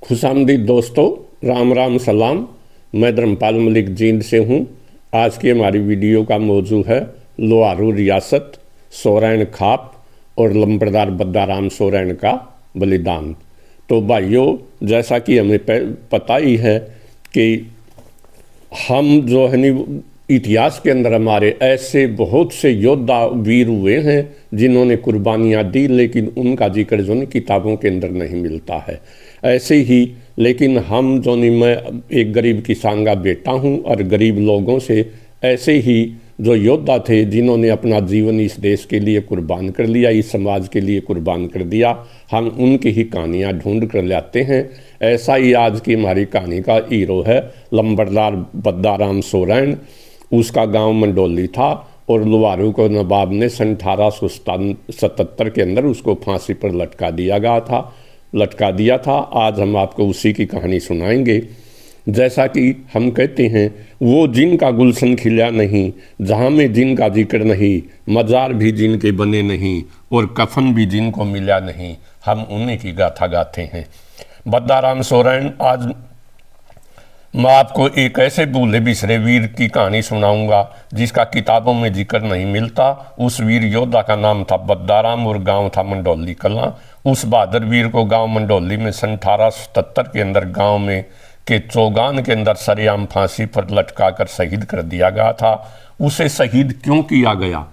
खुशामदीद दोस्तों, राम राम सलाम। मैं धर्मपाल मलिक जींद से हूँ। आज की हमारी वीडियो का मौजू है लोहारू रियासत, सोरैन खाप और लंबरदार बद्दाराम सोरैन का बलिदान। तो भाइयों, जैसा कि हमें पता ही है कि हम जो है नी इतिहास के अंदर हमारे ऐसे बहुत से योद्धा वीर हुए हैं जिन्होंने कुर्बानियाँ दी, लेकिन उनका जिक्र जो नहीं किताबों के अंदर नहीं मिलता है। ऐसे ही लेकिन हम जो नहीं, मैं एक गरीब किसान का बेटा हूं और गरीब लोगों से ऐसे ही जो योद्धा थे जिन्होंने अपना जीवन इस देश के लिए कुर्बान कर लिया, इस समाज के लिए कुर्बान कर दिया, हम उनकी ही कहानियाँ ढूंढ कर लाते हैं। ऐसा ही आज की हमारी कहानी का हीरो है लंबरदार बद्दाराम सोरैन। उसका गांव मंडोली था और लोहारू को नवाब ने सन 1877 के अंदर उसको फांसी पर लटका दिया था। आज हम आपको उसी की कहानी सुनाएंगे। जैसा कि हम कहते हैं, वो जिनका गुलशन खिला नहीं, जहाँ में जिनका जिक्र नहीं, मजार भी जिनके बने नहीं और कफन भी जिनको मिला नहीं, हम उन्हीं की गाथा गाते हैं। बद्दाराम सोरैन, आज मैं आपको एक ऐसे भूले बिसरे वीर की कहानी सुनाऊंगा जिसका किताबों में जिक्र नहीं मिलता। उस वीर योद्धा का नाम था बद्दाराम और गांव था मंडोली कलां। उस बहादुर वीर को गांव मंडोली में सन 1877 के अंदर गांव में के चौगान के अंदर सरेआम फांसी पर लटका कर शहीद कर दिया गया था। उसे शहीद क्यों किया गया?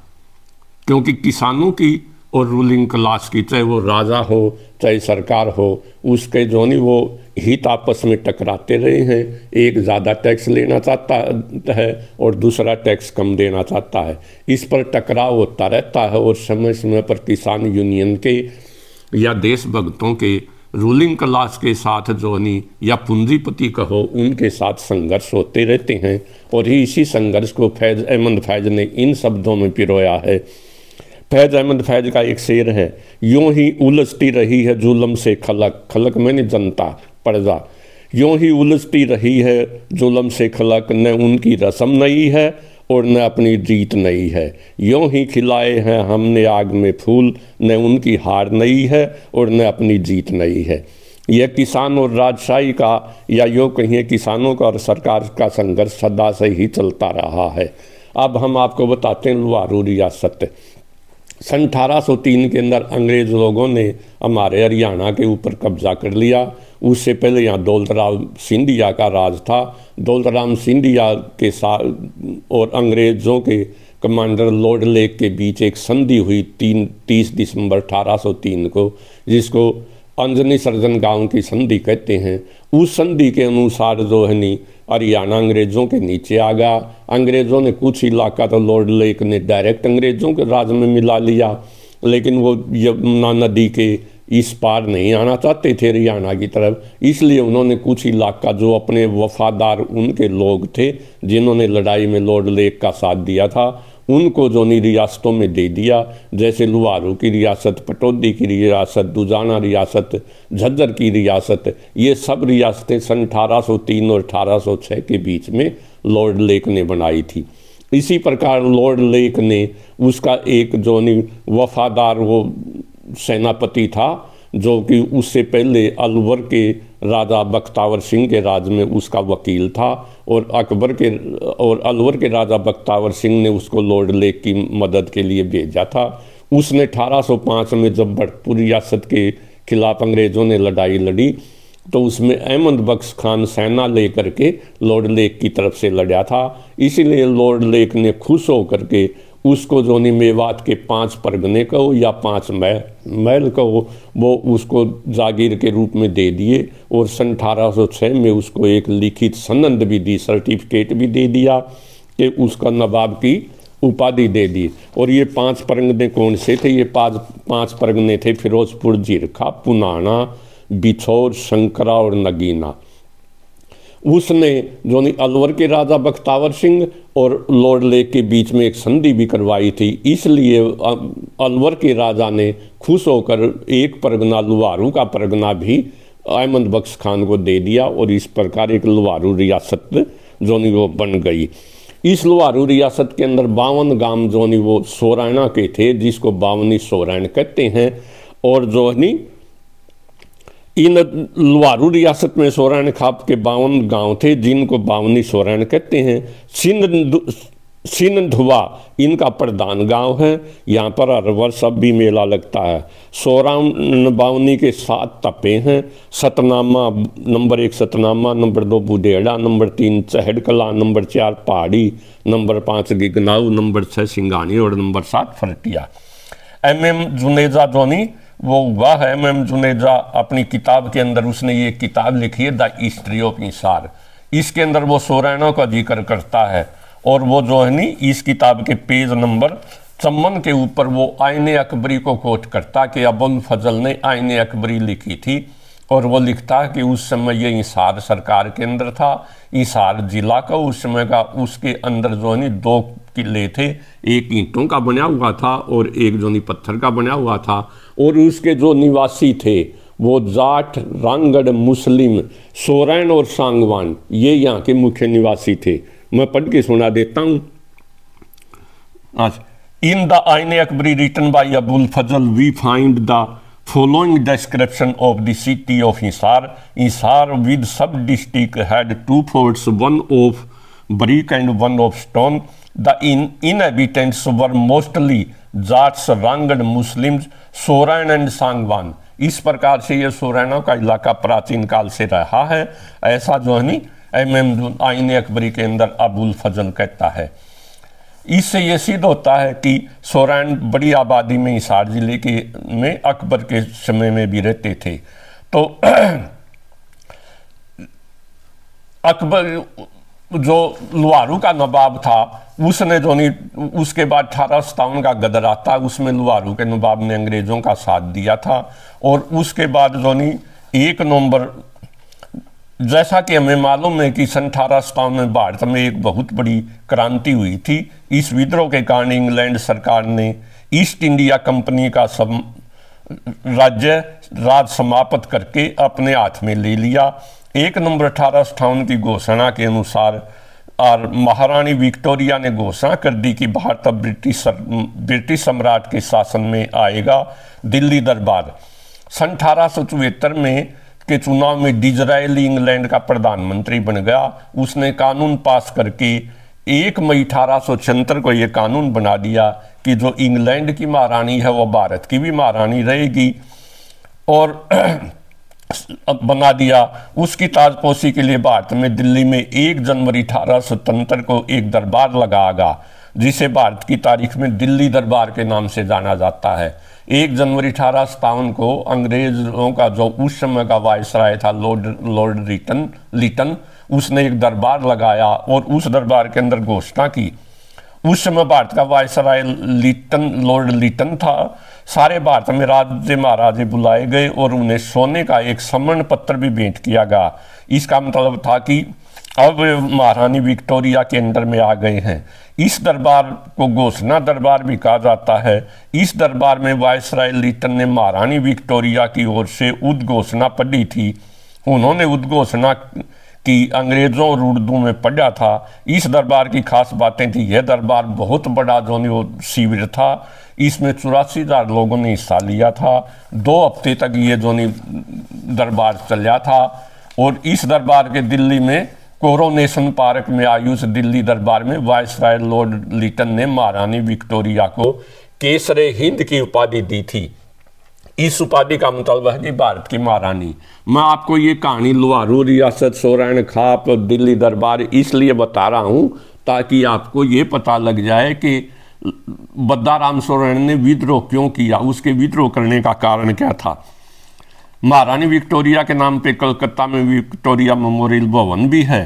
क्योंकि किसानों की और रूलिंग क्लास की, चाहे वो राजा हो चाहे सरकार हो, उसके जो नहीं वो हित आपस में टकराते रहे हैं। एक ज़्यादा टैक्स लेना चाहता है और दूसरा टैक्स कम देना चाहता है। इस पर टकराव होता रहता है और समय समय पर किसान यूनियन के या देशभक्तों के, रूलिंग क्लास के साथ जो नहीं या पूंजीपति कहो, उनके साथ संघर्ष होते रहते हैं। और इसी संघर्ष को फैज़ अहमद फैज़ ने इन शब्दों में पिरोया है। फैज़ अहमद फैज़ का एक शेर है, यूं ही उलझती रही है जुल्म से खलक, खलक मैंने जनता प्रजा, यूं ही उलझती रही है जुल्म से खलक, न उनकी रस्म नहीं है और न अपनी जीत नहीं है। यूं ही खिलाए हैं हमने आग में फूल, न उनकी हार नहीं है और न अपनी जीत नहीं है। यह किसान और राजशाही का, या यूँ कहिए किसानों का और सरकार का संघर्ष सदा से ही चलता रहा है। अब हम आपको बताते हैं लोहारू रियासत। सन 1803 के अंदर अंग्रेज लोगों ने हमारे हरियाणा के ऊपर कब्जा कर लिया। उससे पहले यहाँ दौलतराम सिंधिया का राज था। दौलतराम सिंधिया के साथ और अंग्रेज़ों के कमांडर लॉर्ड लेक के बीच एक संधि हुई 30 दिसंबर 1803 को, जिसको अंजनी सर्जन गांव की संधि कहते हैं। उस संधि के अनुसार जो है नी हरियाणा अंग्रेज़ों के नीचे आ गया। अंग्रेज़ों ने कुछ इलाका तो लॉर्ड लेक ने डायरेक्ट अंग्रेज़ों के राज में मिला लिया, लेकिन वो यमुना नदी के इस पार नहीं आना चाहते थे हरियाणा की तरफ। इसलिए उन्होंने कुछ इलाका जो अपने वफादार उनके लोग थे, जिन्होंने लड़ाई में लॉर्ड लेक का साथ दिया था, उनको जो नहीं रियासतों में दे दिया। जैसे लोहारू की रियासत, पटौदी की रियासत, दुजाना रियासत, झज्जर की रियासत, ये सब रियासतें सन 1803 और 1806 के बीच में लॉर्ड लेक ने बनाई थी। इसी प्रकार लॉर्ड लेक ने उसका एक जो नहीं वफादार वो सेनापति था, जो कि उससे पहले अलवर के राजा बख्तावर सिंह के राज में उसका वकील था, और अलवर के राजा बख्तावर सिंह ने उसको लॉर्ड लेक की मदद के लिए भेजा था। उसने 1805 में जब भरतपुर रियासत के खिलाफ अंग्रेज़ों ने लड़ाई लड़ी, तो उसमें अहमद बख्श खान सेना लेकर के लॉर्ड लेक की तरफ से लड़ा था। इसीलिए लॉर्ड लेक ने खुश होकर के उसको जो नहीं मेवात के 5 परगने कहो या 5 महल कहो, वो उसको जागीर के रूप में दे दिए। और सन 1806 में उसको एक लिखित सनद भी दी, सर्टिफिकेट भी दे दिया कि उसका नवाब की उपाधि दे दी। और ये 5 परगने कौन से थे? ये 5 परगने थे फिरोजपुर, जीरखा, पुनाना, बिछौर, शंकरा और नगीना। उसने जो नहीं अलवर के राजा बख्तावर सिंह और लॉर्ड लेक के बीच में एक संधि भी करवाई थी। इसलिए अलवर के राजा ने खुश होकर एक परगना, लोहारू का परगना भी अहमद बख्श खान को दे दिया, और इस प्रकार एक लोहारू रियासत जो नहीं वो बन गई। इस लोहारू रियासत के अंदर 52 गांव जो नहीं वो सोरैना के थे, जिसको 52 सोरैन कहते हैं। और जो नहीं इन लुहारू रियासत में सोरैन खाप के 52 गांव थे, जिनको बावनी सोरैन कहते हैं। सिंधुआ इनका प्रधान गांव है। यहाँ पर हर वर्ष अब भी मेला लगता है। सोरैन बावनी के 7 तपे हैं। सतनामा नंबर 1 सतनामा, नंबर 2 बुढ़ेड़ा, नंबर 3 चहड़कला, नंबर 4 पहाड़ी, नंबर 5 गिगनाऊ, नंबर 6 सिंगानी और नंबर 7 फरटिया। MM जुनेजा जोनी वो हुआ है। MM जुनेजा अपनी किताब के अंदर उसने ये किताब लिखी है द हिस्ट्री ऑफ हिसार। इसके अंदर वो सोरैनों का जिक्र करता है और वो जो है नी इस किताब के पेज नंबर 54 के ऊपर वो आईने अकबरी को कोट करता कि अबुल फजल ने आईने अकबरी लिखी थी और वो लिखता कि उस समय ये हिसार सरकार के अंदर था। हिसार जिला का उस समय का, उसके अंदर जो है नी 2 किले थे, एक ईंटों का बना हुआ था और एक जो नी पत्थर का बना हुआ था। और उसके जो निवासी थे वो जाट, रांगड़, मुस्लिम, सोरैन और सांगवान, ये यहाँ के मुख्य निवासी थे। मैं पढ़ के सुना देता हूँ। In the Aine Akbari written by Abul Fazal we find the following description of the city of Hisar. Hisar with sub-district had 2 forts, one of brick and one of stone. The inhabitants were mostly Jats, Rangad, Muslims, Sorain and Sangwan. इस प्रकार से ये सोरैनों का इलाका प्राचीन काल से रहा है, ऐसा जो है नी MM आईने अकबरी के अंदर अबुल फजल कहता है। इससे ये सिद्ध होता है कि सोरैन बड़ी आबादी में हिसार जिले के में अकबर के समय में भी रहते थे। तो अकबर जो लुहारू का नवाब था उसने जो नहीं, उसके बाद 1857 का गदर आता, उसमें लुहारू के नवाब ने अंग्रेजों का साथ दिया था। और उसके बाद जो नहीं 1 नवंबर, जैसा कि हमें मालूम है कि सन 1857 में भारत में एक बहुत बड़ी क्रांति हुई थी। इस विद्रोह के कारण इंग्लैंड सरकार ने ईस्ट इंडिया कंपनी का राज समाप्त करके अपने हाथ में ले लिया। 1 नवंबर 1858 की घोषणा के अनुसार और महारानी विक्टोरिया ने घोषणा कर दी कि भारत अब ब्रिटिश सम्राट के शासन में आएगा। दिल्ली दरबार सन 1874 में के चुनाव में डिजरायली इंग्लैंड का प्रधानमंत्री बन गया। उसने कानून पास करके 1 मई 1876 को यह कानून बना दिया कि जो इंग्लैंड की महारानी है वो भारत की भी महारानी रहेगी, और बना दिया। उसकी ताजपोशी के लिए भारत में दिल्ली में 1 जनवरी 1877 को एक दरबार लगागा, जिसे भारत की तारीख में दिल्ली दरबार के नाम से जाना जाता है। 1 जनवरी 1857 को अंग्रेजों का जो उस समय का वायसराय था लॉर्ड लिटन, उसने एक दरबार लगाया और उस दरबार के अंदर घोषणा की। उस समय भारत का वायसराय लॉर्ड लिटन था। सारे भारत में राजे महाराजे बुलाए गए और उन्हें सोने का एक सम्मान पत्र भी भेंट किया गया। इसका मतलब था कि अब महारानी विक्टोरिया के अंडर में आ गए हैं। इस दरबार को घोषणा दरबार भी कहा जाता है। इस दरबार में वायसराय लिटन ने महारानी विक्टोरिया की ओर से उद्घोषणा पढ़ी थी। उन्होंने उद्घोषणा की अंग्रेजों और उर्दू में पढ़ा था। इस दरबार की खास बातें थी, यह दरबार बहुत बड़ा जो शिविर था, इसमें 84,000 लोगों ने हिस्सा लिया था। 2 हफ्ते तक ये जो दरबार चला था। और इस दरबार के दिल्ली में कोरोनेशन पार्क में आयुष दिल्ली दरबार में वायसराय लॉर्ड लिटन ने महारानी विक्टोरिया को केसरे हिंद की उपाधि दी थी। इस उपाधि का मतलब है कि भारत की महारानी। मैं आपको ये कहानी लुहारू रियासत, सोरैन खाप, दिल्ली दरबार इसलिए बता रहा हूँ ताकि आपको ये पता लग जाए कि बद्दाराम सोरैन ने विद्रोह क्यों किया, उसके विद्रोह करने का कारण क्या था। महारानी विक्टोरिया के नाम पे कलकत्ता में विक्टोरिया मेमोरियल भवन भी है।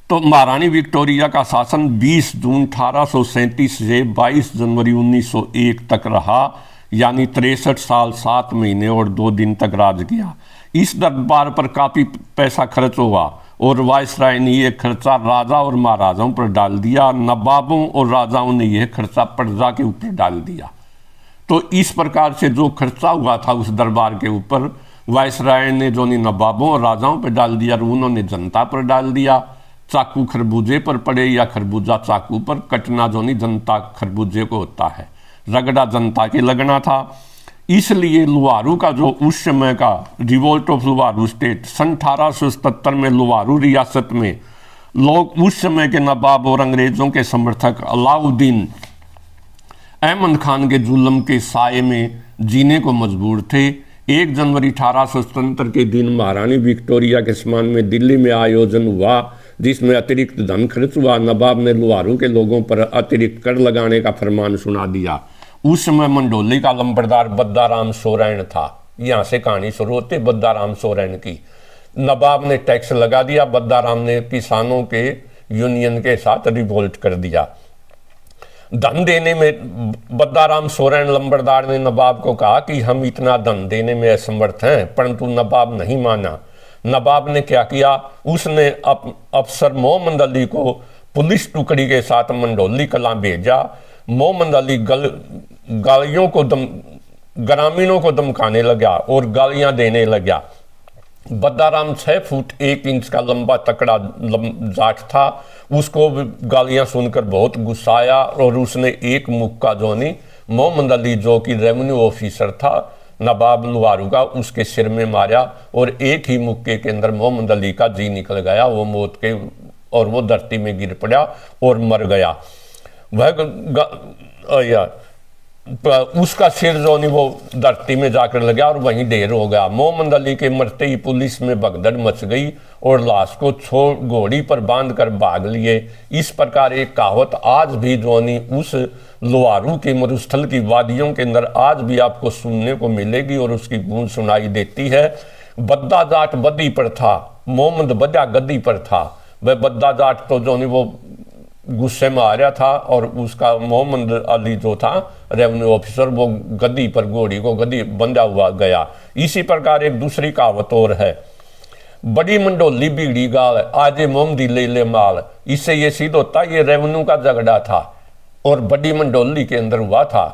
तो महारानी विक्टोरिया का शासन 20 जून 1837 से 22 जनवरी 1901 तक रहा, यानी 63 साल 7 महीने और 2 दिन तक राज किया। इस दरबार पर काफ़ी पैसा खर्च हुआ और वायसराय ने यह खर्चा राजा और महाराजाओं पर डाल दिया। नवाबों और राजाओं ने यह खर्चा प्रजा के ऊपर डाल दिया। तो इस प्रकार से जो खर्चा हुआ था उस दरबार के ऊपर, वायसराय ने जो नवाबों और राजाओं पर डाल दिया और उन्होंने जनता पर डाल दिया। चाकू खरबूजे पर पड़े या खरबूजा चाकू पर, कटना जो जनता खरबूजे को होता है, रगड़ा जनता के लगना था। इसलिए लुवारू का जो उस समय का रिवोल्ट ऑफ लुवारू स्टेट सन 1877 में लुवारू रियासत में लोग उस समय के नवाब और अंग्रेज़ों के समर्थक अलाउद्दीन अहमद खान के जुल्म के साए में जीने को मजबूर थे। 1 जनवरी 1877 के दिन महारानी विक्टोरिया के सम्मान में दिल्ली में आयोजन हुआ, जिसमें अतिरिक्त धन खर्च हुआ। नवाब ने लुवारू के लोगों पर अतिरिक्त कर लगाने का फरमान सुना दिया। उस समय मंडोली का लंबरदार बद्दाराम सोरेन था। यहाँ से कहानी शुरू होती बद्दाराम सोरेन की। नवाब ने टैक्स लगा दिया, बद्दाराम ने किसानों के यूनियन के साथ रिवोल्ट कर दिया। धन देने में बद्दाराम सोरेन लंबरदार ने नवाब को कहा कि हम इतना धन देने में असमर्थ हैं, परंतु नवाब नहीं माना। नवाब ने क्या किया, उसने अफसर मोहम्मद अली को पुलिस टुकड़ी के साथ मंडोली कलां भेजा। मोहम्मद अली ग्रामीणों को धमकाने लगा और गालियां देने लगा। बद्दाराम 6 फुट 1 इंच का लंबा तकड़ा जाट था। उसको गालियां सुनकर बहुत गुस्सा आया और उसने एक मुक्का जोनी मोहम्मद अली, जो कि रेवेन्यू ऑफिसर था नवाब लुवारू का, उसके सिर में मारा और एक ही मुक्के के अंदर मोहम्मद अली का जी निकल गया। वो मौत के और वो धरती में गिर पड़ा और मर गया। उसका सिर जो नहीं वो धरती में जाकर लगा और वहीं ढेर हो गया। मोहम्मद अली के मरते ही पुलिस में भगदड़ मच गई और लाश को छोड़ घोड़ी पर बांध कर भाग लिए। इस प्रकार एक कहावत आज भी जो नहीं उस लुवारू के मरुस्थल की वादियों के अंदर आज भी आपको सुनने को मिलेगी और उसकी गूंज सुनाई देती है। बद्दा जाट बदी पर था, मोहम्मद बद्दा गद्दी पर था। वह बद्दा जाट तो जो नहीं वो गुस्से में आ रहा था और उसका मोहम्मद अली जो था रेवेन्यू ऑफिसर, वो गद्दी पर घोड़ी को गद्दी बंधा हुआ गया। इसी प्रकार एक दूसरी कहावत और है, बड़ी मंडोली बिगड़ी गाल आजे मोमदी ले ले माल। इससे ये सिद्ध होता ये रेवेन्यू का झगड़ा था और बड़ी मंडोली के अंदर हुआ था।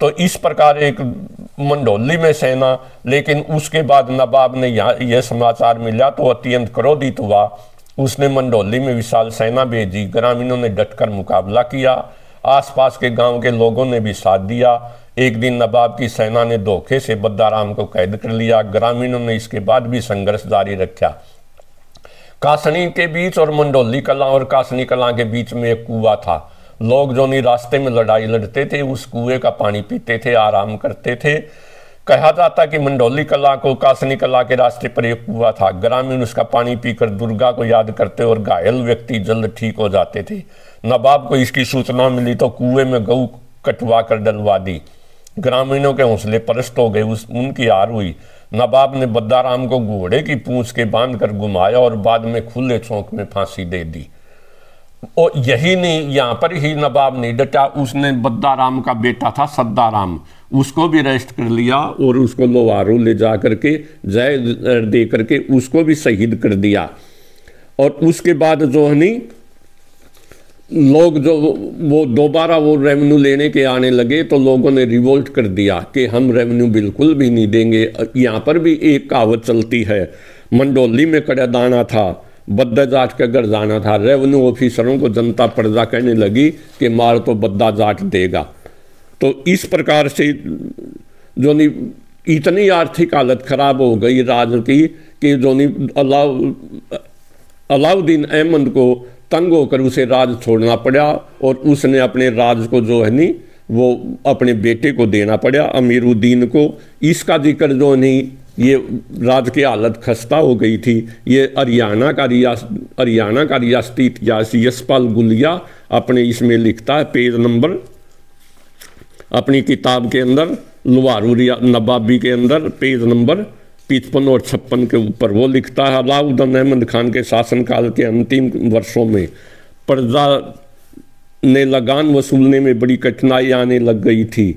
तो इस प्रकार एक मंडोली में सेना, लेकिन उसके बाद नवाब ने यह समाचार मिला तो अत्यंत क्रोधित हुआ। उसने मंडोली में विशाल सेना भेजी। ग्रामीणों ने डटकर मुकाबला किया। आसपास के गांव के लोगों ने भी साथ दिया। एक दिन नवाब की सेना ने धोखे से बद्दाराम को कैद कर लिया। ग्रामीणों ने इसके बाद भी संघर्ष जारी रखा। कासनी के बीच और मंडोली कला और कासनी कला के बीच में एक कुआं था। लोग जो नहीं रास्ते में लड़ाई लड़ते थे उस कुएं का पानी पीते थे, आराम करते थे। कहा जाता कि मंडोली कला को कासनी कला के रास्ते पर एक कुआं था। ग्रामीण उसका पानी पीकर दुर्गा को याद करते और घायल व्यक्ति जल्द ठीक हो जाते थे। नवाब को इसकी सूचना मिली तो कुएं में गऊ कटवा कर डलवा दी। ग्रामीणों के हौसले परस्त हो गए, उनकी हार हुई। नवाब ने बद्दाराम को घोड़े की पूंछ के बांध कर घुमाया और बाद में खुले चौक में फांसी दे दी। और यही नहीं, यहाँ पर ही नवाब नहीं डटा, उसने बद्दाराम का बेटा था सद्दाराम, उसको भी अरेस्ट कर लिया और उसको लोहारू ले जा करके जय दे करके उसको भी शहीद कर दिया। और उसके बाद जो है नहीं लोग जो वो दोबारा वो रेवेन्यू लेने के आने लगे तो लोगों ने रिवोल्ट कर दिया कि हम रेवेन्यू बिल्कुल भी नहीं देंगे। यहाँ पर भी एक कहावत चलती है, मंडोली में कड़ादाना था, बद्दा जाट के घर जाना था। रेवेन्यू ऑफिसरों को जनता प्रजा कहने लगी कि मार तो बद्दा जाट देगा। तो इस प्रकार से जो नहीं इतनी आर्थिक हालत खराब हो गई राज की कि जो नहीं अलाउद्दीन अहमद को तंग होकर उसे राज छोड़ना पड़ा और उसने अपने राज को जो है नहीं वो अपने बेटे को देना पड़ा अमीरुद्दीन को। इसका जिक्र जो नहीं ये राज की हालत खस्ता हो गई थी। ये हरियाणा का रियासती इतिहास यशपाल गुलिया अपने इसमें लिखता है, पेज नंबर अपनी किताब के अंदर लुवारू नवाबी के अंदर पेज नंबर 55 और 56 के ऊपर वो लिखता है, अलाउद्दीन अहमद खान के शासनकाल के अंतिम वर्षों में प्रजा ने लगान वसूलने में बड़ी कठिनाई आने लग गई थी।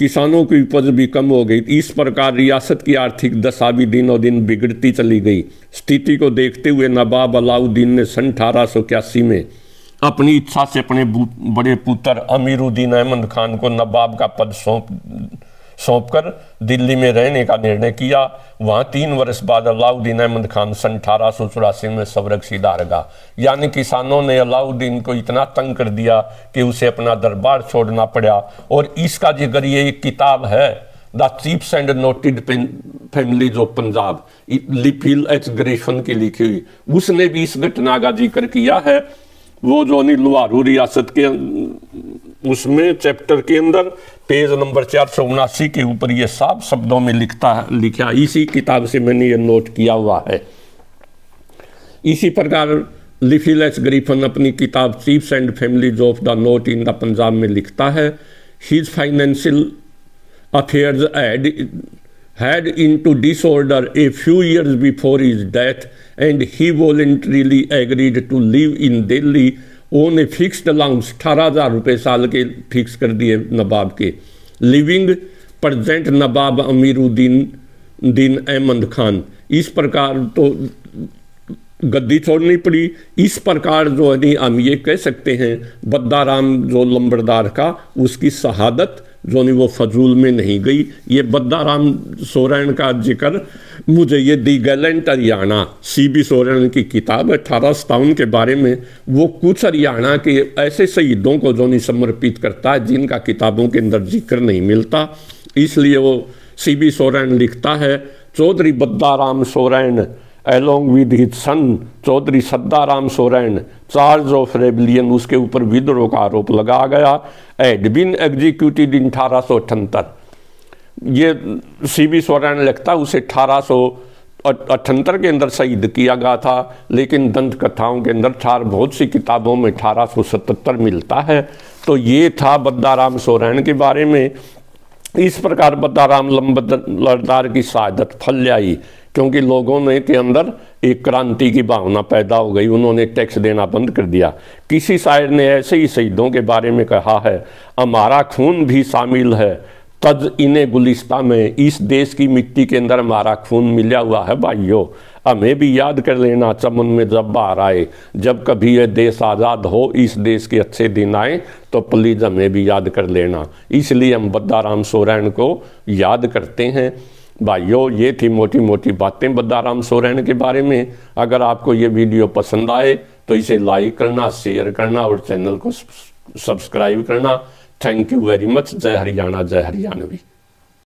किसानों की उपज भी कम हो गई। इस प्रकार रियासत की आर्थिक दशा भी दिनों दिन बिगड़ती चली गई। स्थिति को देखते हुए नवाब अलाउद्दीन ने सन 1881 में अपनी इच्छा से अपने बड़े पुत्र अमीरुद्दीन अहमद खान को नवाब का पद सौंपकर दिल्ली में रहने का निर्णय किया। वहाँ 3 वर्ष बाद अलाउद्दीन अहमद खान सन 1884 में सवरकशीदा रहा। यानी किसानों ने अलाउद्दीन को इतना तंग कर दिया कि उसे अपना दरबार छोड़ना पड़ा। और इसका जिक्र ये एक किताब है, the chiefs and noted families of Punjab, Lepel H Griffin की लिखी हुई, उसने भी इस घटना का जिक्र किया है। वो जो लोहारू रियासत के उसमें चैप्टर के अंदर पेज नंबर 479 के ऊपर ये साफ शब्दों में लिखा, इसी किताब से मैंने ये नोट किया हुआ है। इसी प्रकार लिफिल एच ग्रिफिन अपनी किताब chiefs and families of the north in the Punjab में लिखता है, his financial affairs had into disorder a few years before his death, and he voluntarily agreed to live in Delhi on a fixed allowance, 18,000 रुपये साल के fix कर दिए नवाब के, living present नवाब अमीरुद्दीन अहमद खान। इस प्रकार तो गद्दी छोड़नी पड़ी। इस प्रकार जो है हम ये कह सकते हैं बद्दाराम जो लंबरदार का, उसकी शहादत जो नहीं वो फजूल में नहीं गई। ये बद्दाराम सोरेन का जिक्र मुझे ये दी गैलेंट हरियाणा CB सोरेन की किताब 1857 के बारे में, वो कुछ हरियाणा के ऐसे शहीदों को जो नहीं समर्पित करता है जिनका किताबों के अंदर जिक्र नहीं मिलता। इसलिए वो CB सोरेन लिखता है, Chaudhary Baddaram Soren along with his son Chaudhary Saddaram Soren charge of rebellion, उसके ऊपर विद्रोह का आरोप लगा गया, had been executed in 1878। ये CB सोरेन लिखता उसे 1878 के अंदर शहीद किया गया था, लेकिन दंत कथाओं के अंदर बहुत सी किताबों में 1877 मिलता है। तो ये था बद्दाराम सोरेन के बारे में। इस प्रकार बद्दाराम लंबरदार की शहादत फल आई, क्योंकि लोगों ने के अंदर एक क्रांति की भावना पैदा हो गई, उन्होंने टैक्स देना बंद कर दिया। किसी शायर ने ऐसे ही शहीदों के बारे में कहा है, हमारा खून भी शामिल है तज इन्हें गुलिस्ता में, इस देश की मिट्टी के अंदर हमारा खून मिला हुआ है भाइयों, हमें भी याद कर लेना चमन में जब बाहर आए, जब कभी यह देश आज़ाद हो, इस देश के अच्छे दिन आए तो प्लीज़ हमें भी याद कर लेना। इसलिए हम बद्दाराम सोरेन को याद करते हैं। भाइयों, ये थी मोटी मोटी बातें बद्दाराम सोरेन के बारे में। अगर आपको ये वीडियो पसंद आए तो इसे लाइक करना, शेयर करना और चैनल को सब्सक्राइब करना। Thank you very much. जय हरियाणा, जय हरियाणवी।